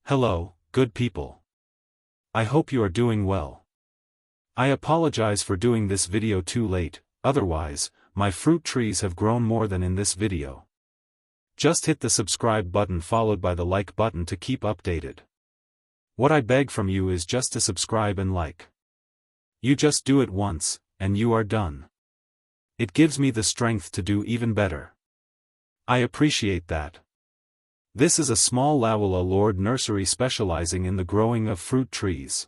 Hello, good people. I hope you are doing well. I apologize for doing this video too late, otherwise, my fruit trees have grown more than in this video. Just hit the subscribe button followed by the like button to keep updated. What I beg from you is just to subscribe and like. You just do it once, and you are done. It gives me the strength to do even better. I appreciate that. This is a small lawulalordnursery nursery specializing in the growing of fruit trees.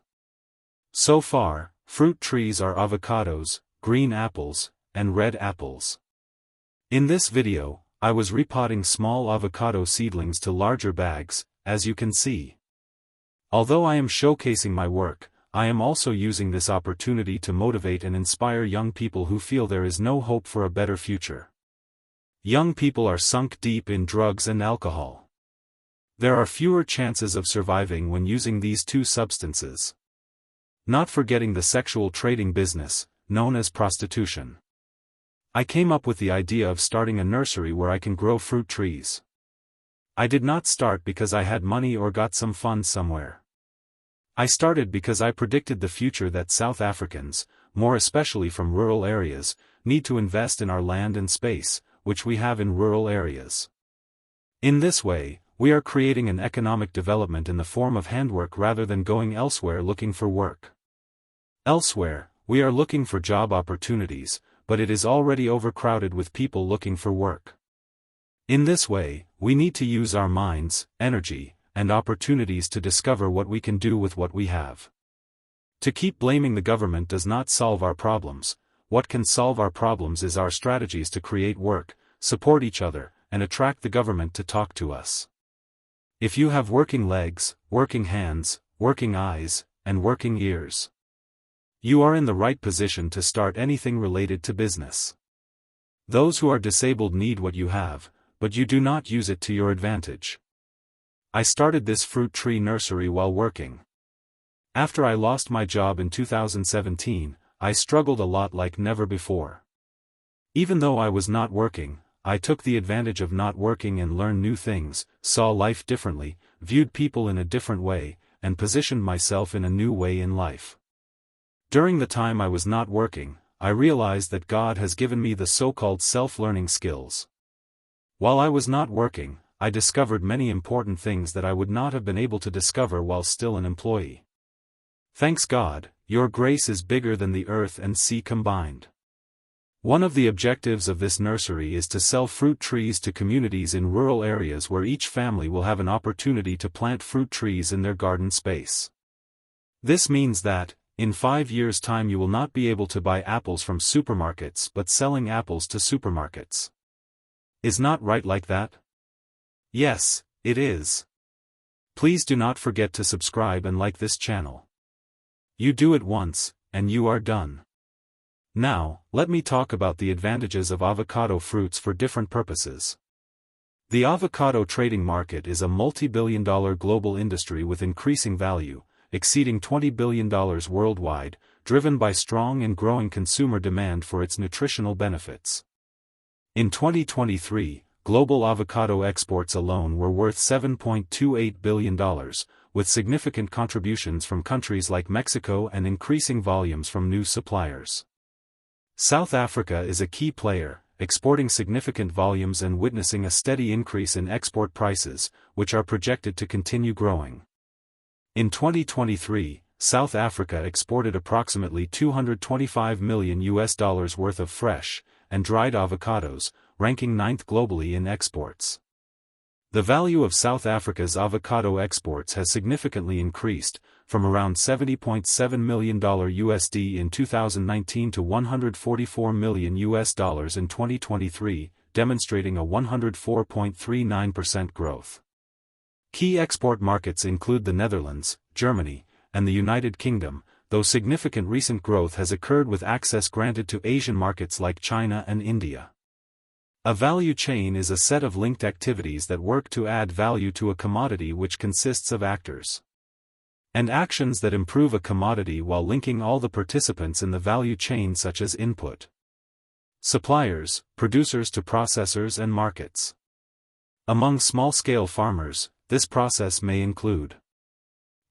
So far, fruit trees are avocados, green apples, and red apples. In this video, I was repotting small avocado seedlings to larger bags, as you can see. Although I am showcasing my work, I am also using this opportunity to motivate and inspire young people who feel there is no hope for a better future. Young people are sunk deep in drugs and alcohol. There are fewer chances of surviving when using these two substances. Not forgetting the sexual trading business, known as prostitution. I came up with the idea of starting a nursery where I can grow fruit trees. I did not start because I had money or got some funds somewhere. I started because I predicted the future that South Africans, more especially from rural areas, need to invest in our land and space, which we have in rural areas. In this way, we are creating an economic development in the form of handwork rather than going elsewhere looking for work. Elsewhere, we are looking for job opportunities, but it is already overcrowded with people looking for work. In this way, we need to use our minds, energy, and opportunities to discover what we can do with what we have. To keep blaming the government does not solve our problems. What can solve our problems is our strategies to create work, support each other, and attract the government to talk to us. If you have working legs, working hands, working eyes, and working ears, you are in the right position to start anything related to business. Those who are disabled need what you have, but you do not use it to your advantage. I started this fruit tree nursery while working. After I lost my job in 2017, I struggled a lot like never before. Even though I was not working, I took the advantage of not working and learned new things, saw life differently, viewed people in a different way, and positioned myself in a new way in life. During the time I was not working, I realized that God has given me the so-called self-learning skills. While I was not working, I discovered many important things that I would not have been able to discover while still an employee. Thanks God, your grace is bigger than the earth and sea combined. One of the objectives of this nursery is to sell fruit trees to communities in rural areas where each family will have an opportunity to plant fruit trees in their garden space. This means that, in 5 years' time you will not be able to buy apples from supermarkets but selling apples to supermarkets. Is not right like that? Yes, it is. Please do not forget to subscribe and like this channel. You do it once, and you are done. Now, let me talk about the advantages of avocado fruits for different purposes. The avocado trading market is a multi-billion-dollar global industry with increasing value, exceeding $20 billion worldwide, driven by strong and growing consumer demand for its nutritional benefits. In 2023, global avocado exports alone were worth $7.28 billion, with significant contributions from countries like Mexico and increasing volumes from new suppliers. South Africa is a key player, exporting significant volumes and witnessing a steady increase in export prices, which are projected to continue growing. In 2023, South Africa exported approximately $225 million worth of fresh and dried avocados, ranking 9th globally in exports. The value of South Africa's avocado exports has significantly increased, from around $70.7 million USD in 2019 to $144 million in 2023, demonstrating a 104.39% growth. Key export markets include the Netherlands, Germany, and the United Kingdom, though significant recent growth has occurred with access granted to Asian markets like China and India. A value chain is a set of linked activities that work to add value to a commodity which consists of actors and actions that improve a commodity while linking all the participants in the value chain such as input, suppliers, producers to processors and markets. Among small-scale farmers, this process may include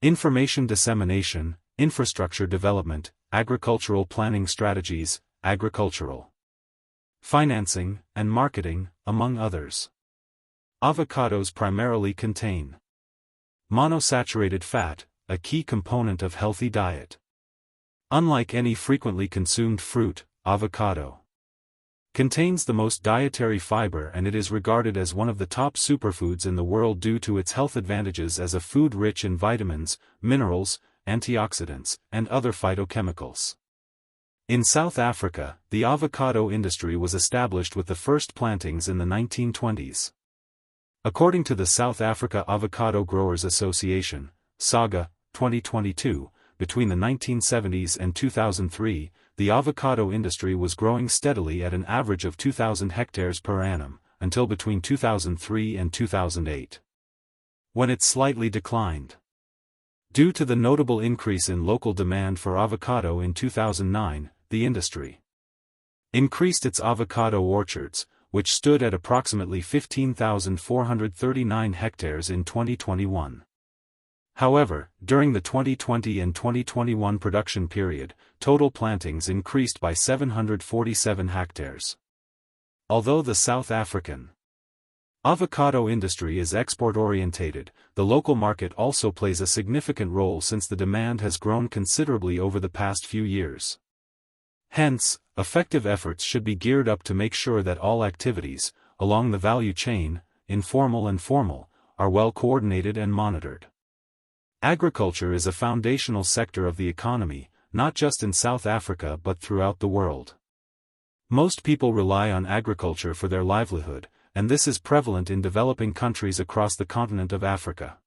information dissemination, infrastructure development, agricultural planning strategies, agricultural financing, and marketing, among others. Avocados primarily contain monosaturated fat, a key component of healthy diet. Unlike any frequently consumed fruit, avocado contains the most dietary fiber, and it is regarded as one of the top superfoods in the world due to its health advantages as a food rich in vitamins, minerals, antioxidants, and other phytochemicals. In South Africa, the avocado industry was established with the first plantings in the 1920s. According to the South Africa Avocado Growers Association, SAGA, 2022, between the 1970s and 2003, the avocado industry was growing steadily at an average of 2,000 hectares per annum, until between 2003 and 2008, when it slightly declined. Due to the notable increase in local demand for avocado in 2009, the industry increased its avocado orchards, which stood at approximately 15,439 hectares in 2021. However, during the 2020 and 2021 production period, total plantings increased by 747 hectares. Although the South African avocado industry is export-orientated, the local market also plays a significant role since the demand has grown considerably over the past few years. Hence, effective efforts should be geared up to make sure that all activities, along the value chain, informal and formal, are well coordinated and monitored. Agriculture is a foundational sector of the economy, not just in South Africa but throughout the world. Most people rely on agriculture for their livelihood, and this is prevalent in developing countries across the continent of Africa.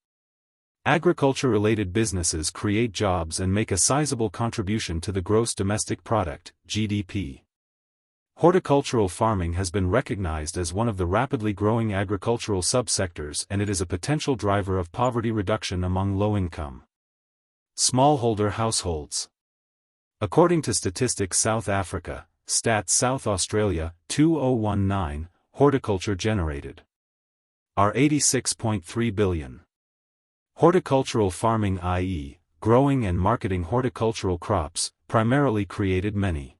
Agriculture-related businesses create jobs and make a sizable contribution to the gross domestic product, GDP. Horticultural farming has been recognized as one of the rapidly growing agricultural subsectors, and it is a potential driver of poverty reduction among low-income Smallholder households. According to Statistics South Africa, Stats South Australia, 2019, horticulture generated are 86.3 billion. Horticultural farming, i.e., growing and marketing horticultural crops, primarily created many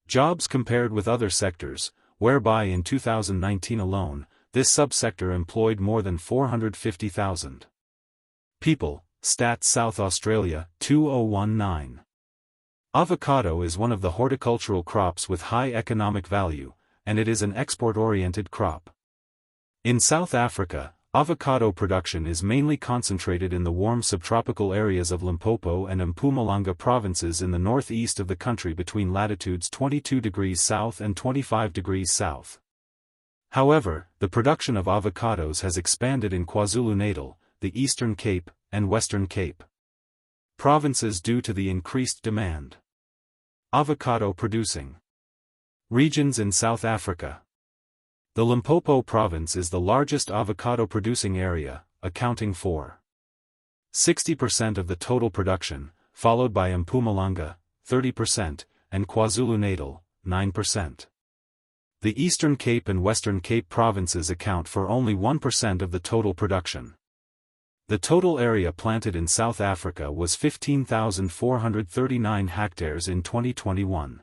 jobs compared with other sectors, whereby in 2019 alone, this subsector employed more than 450,000 people. Stats South Australia, 2019. Avocado is one of the horticultural crops with high economic value, and it is an export-oriented crop. In South Africa, avocado production is mainly concentrated in the warm subtropical areas of Limpopo and Mpumalanga provinces in the northeast of the country between latitudes 22 degrees south and 25 degrees south. However, the production of avocados has expanded in KwaZulu-Natal, the Eastern Cape, and Western Cape provinces due to the increased demand. Avocado producing regions in South Africa. The Limpopo province is the largest avocado producing area, accounting for 60% of the total production, followed by Mpumalanga, 30%, and KwaZulu-Natal, 9%. The Eastern Cape and Western Cape provinces account for only 1% of the total production. The total area planted in South Africa was 15,439 hectares in 2021.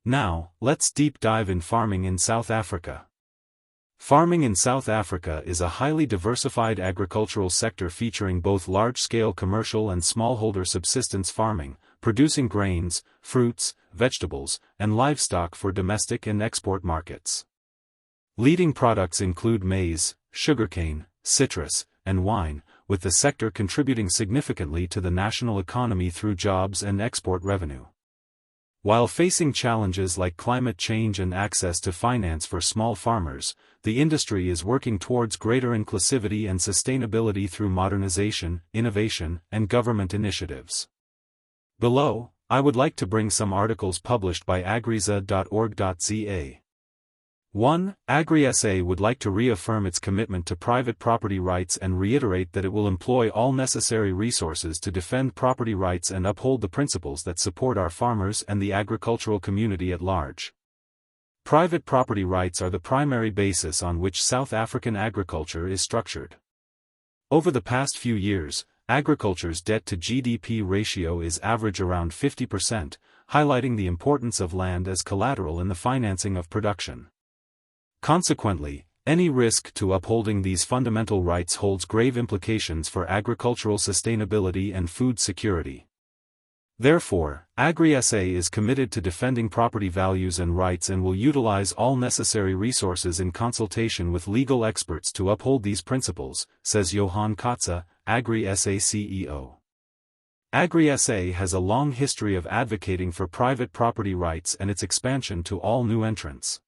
Now, let's deep dive in farming in South Africa. Farming in South Africa is a highly diversified agricultural sector featuring both large-scale commercial and smallholder subsistence farming, producing grains, fruits, vegetables, and livestock for domestic and export markets. Leading products include maize, sugarcane, citrus, and wine, with the sector contributing significantly to the national economy through jobs and export revenue. While facing challenges like climate change and access to finance for small farmers, the industry is working towards greater inclusivity and sustainability through modernization, innovation, and government initiatives. Below, I would like to bring some articles published by agriza.org.za. 1. AgriSA would like to reaffirm its commitment to private property rights and reiterate that it will employ all necessary resources to defend property rights and uphold the principles that support our farmers and the agricultural community at large. Private property rights are the primary basis on which South African agriculture is structured. Over the past few years, agriculture's debt-to-GDP ratio is average around 50%, highlighting the importance of land as collateral in the financing of production. Consequently, any risk to upholding these fundamental rights holds grave implications for agricultural sustainability and food security. Therefore, AgriSA is committed to defending property values and rights and will utilize all necessary resources in consultation with legal experts to uphold these principles, says Johan Kotze, AgriSA CEO. AgriSA has a long history of advocating for private property rights and its expansion to all new entrants.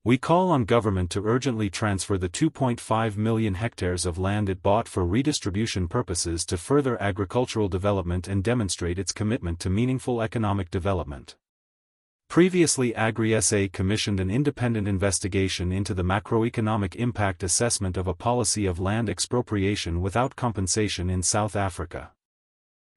We call on government to urgently transfer the 2.5 million hectares of land it bought for redistribution purposes to further agricultural development and demonstrate its commitment to meaningful economic development. Previously, AgriSA commissioned an independent investigation into the macroeconomic impact assessment of a policy of land expropriation without compensation in South Africa.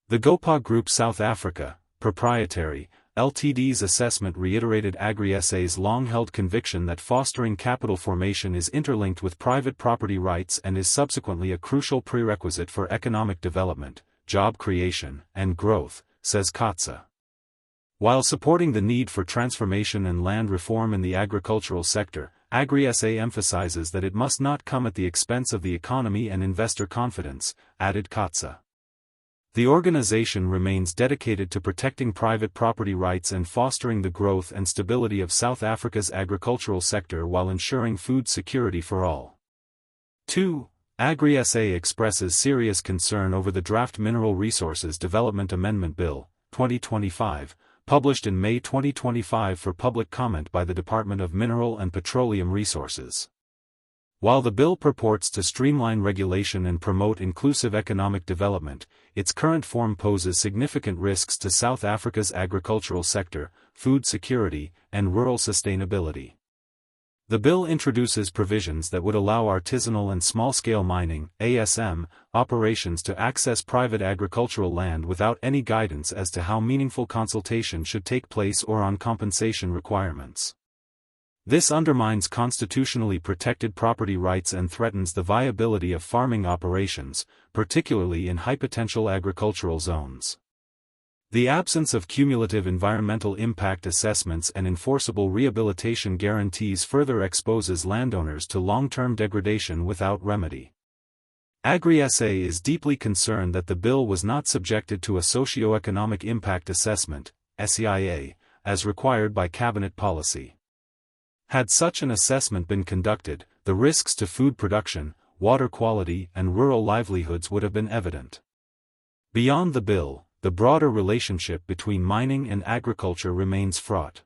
The Gopa Group South Africa, Proprietary, Ltd's assessment reiterated AgriSA's long-held conviction that fostering capital formation is interlinked with private property rights and is subsequently a crucial prerequisite for economic development, job creation, and growth, says Kotze. While supporting the need for transformation and land reform in the agricultural sector, AgriSA emphasizes that it must not come at the expense of the economy and investor confidence, added Kotze. The organization remains dedicated to protecting private property rights and fostering the growth and stability of South Africa's agricultural sector while ensuring food security for all. 2. AgriSA expresses serious concern over the Draft Mineral Resources Development Amendment Bill, 2025, published in May 2025 for public comment by the Department of Mineral and Petroleum Resources. While the bill purports to streamline regulation and promote inclusive economic development, its current form poses significant risks to South Africa's agricultural sector, food security, and rural sustainability. The bill introduces provisions that would allow artisanal and small-scale mining (ASM) operations to access private agricultural land without any guidance as to how meaningful consultation should take place or on compensation requirements. This undermines constitutionally protected property rights and threatens the viability of farming operations, particularly in high-potential agricultural zones. The absence of cumulative environmental impact assessments and enforceable rehabilitation guarantees further exposes landowners to long-term degradation without remedy. AgriSA is deeply concerned that the bill was not subjected to a socio-economic impact assessment, SEIA, as required by cabinet policy. Had such an assessment been conducted, the risks to food production, water quality, and rural livelihoods would have been evident. Beyond the bill, the broader relationship between mining and agriculture remains fraught.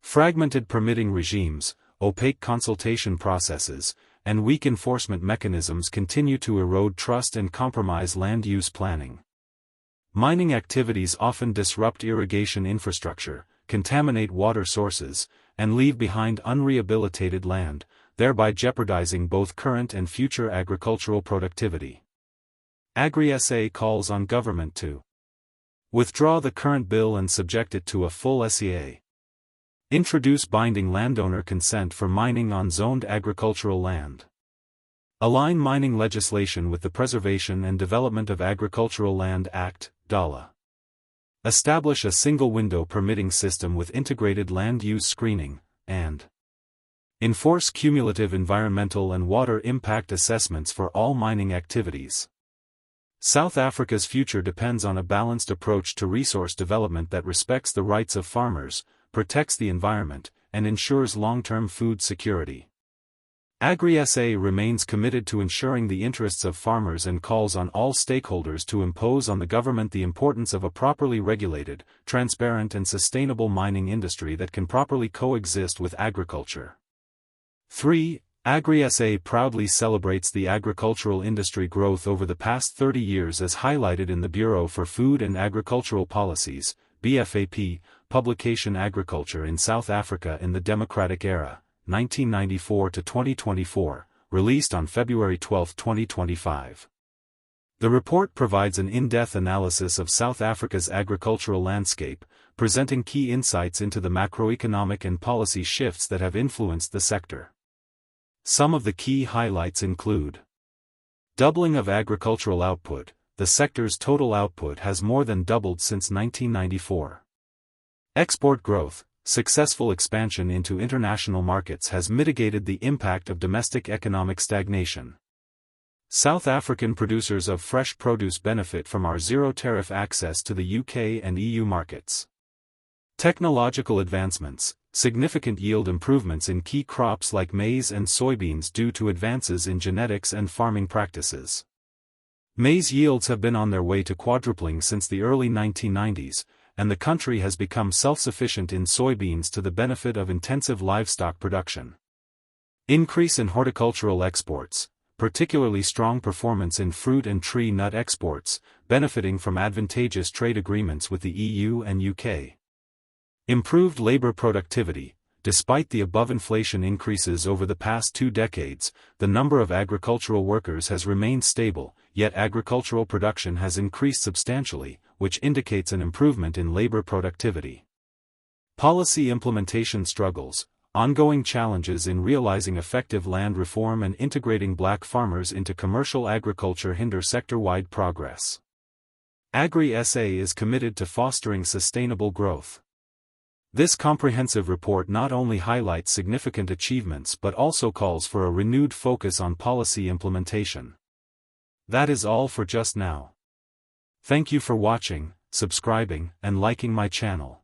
Fragmented permitting regimes, opaque consultation processes, and weak enforcement mechanisms continue to erode trust and compromise land use planning. Mining activities often disrupt irrigation infrastructure, contaminate water sources, and leave behind unrehabilitated land, thereby jeopardizing both current and future agricultural productivity. AgriSA calls on government to withdraw the current bill and subject it to a full SEA. Introduce binding landowner consent for mining on zoned agricultural land. Align mining legislation with the Preservation and Development of Agricultural Land Act, DALA. Establish a single-window permitting system with integrated land use screening, and enforce cumulative environmental and water impact assessments for all mining activities. South Africa's future depends on a balanced approach to resource development that respects the rights of farmers, protects the environment, and ensures long-term food security. Agri-SA remains committed to ensuring the interests of farmers and calls on all stakeholders to impose on the government the importance of a properly regulated, transparent and sustainable mining industry that can properly coexist with agriculture. 3. Agri-SA proudly celebrates the agricultural industry growth over the past 30 years as highlighted in the Bureau for Food and Agricultural Policies, BFAP, publication Agriculture in South Africa in the Democratic Era, 1994 to 2024, released on February 12, 2025. The report provides an in-depth analysis of South Africa's agricultural landscape, presenting key insights into the macroeconomic and policy shifts that have influenced the sector. Some of the key highlights include: doubling of agricultural output. The sector's total output has more than doubled since 1994. Export growth. Successful expansion into international markets has mitigated the impact of domestic economic stagnation. South African producers of fresh produce benefit from our zero-tariff access to the UK and EU markets. Technological advancements. Significant yield improvements in key crops like maize and soybeans due to advances in genetics and farming practices. Maize yields have been on their way to quadrupling since the early 1990s, and the country has become self-sufficient in soybeans to the benefit of intensive livestock production. Increase in horticultural exports, particularly strong performance in fruit and tree nut exports, benefiting from advantageous trade agreements with the EU and UK. Improved labor productivity. Despite the above-inflation increases over the past 2 decades, the number of agricultural workers has remained stable, yet agricultural production has increased substantially, which indicates an improvement in labor productivity. Policy implementation struggles. Ongoing challenges in realizing effective land reform and integrating black farmers into commercial agriculture hinder sector-wide progress. Agri-SA is committed to fostering sustainable growth. This comprehensive report not only highlights significant achievements but also calls for a renewed focus on policy implementation. That is all for just now. Thank you for watching, subscribing, and liking my channel.